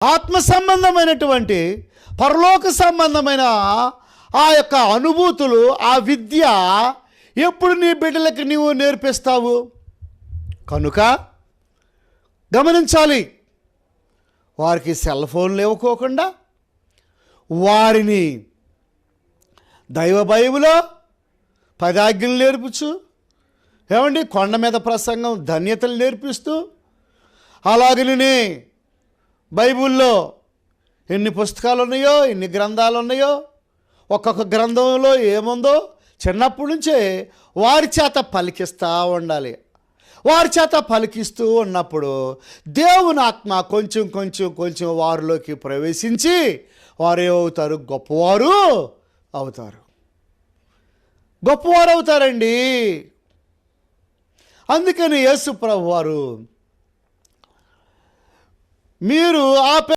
ఆత్మ సంబంధమైనటువంటి పరలోక సంబంధమైన ఆ యొక్క అనుభూతులు, ఆ విద్య ఎప్పుడు నీ బిడ్డలకు నీవు నేర్పిస్తావు? కనుక గమనించాలి, వారికి సెల్ ఫోన్లు ఇవ్వకోకుండా వారిని దైవ బైబిలో 10 ఆజ్ఞలు నేర్పుచు, ఏమండి కొండ మీద ప్రసంగం ధన్యతలు నేర్పిస్తూ, అలాగనే బైబిల్లో ఎన్ని పుస్తకాలు ఉన్నాయో, ఎన్ని గ్రంథాలు ఉన్నాయో, ఒక్కొక్క గ్రంథంలో ఏముందో చిన్నప్పటి నుంచే వారి చేత పలికిస్తూ ఉండాలి. వారి చేత పలికిస్తూ ఉన్నప్పుడు దేవుని ఆత్మ కొంచెం కొంచెం కొంచెం వారిలోకి ప్రవేశించి వారు ఏమవుతారు? గొప్పవారు అవుతారు. గొప్పవారు అవుతారండి. అందుకని యేసు ప్రభువారు మీరు ఆ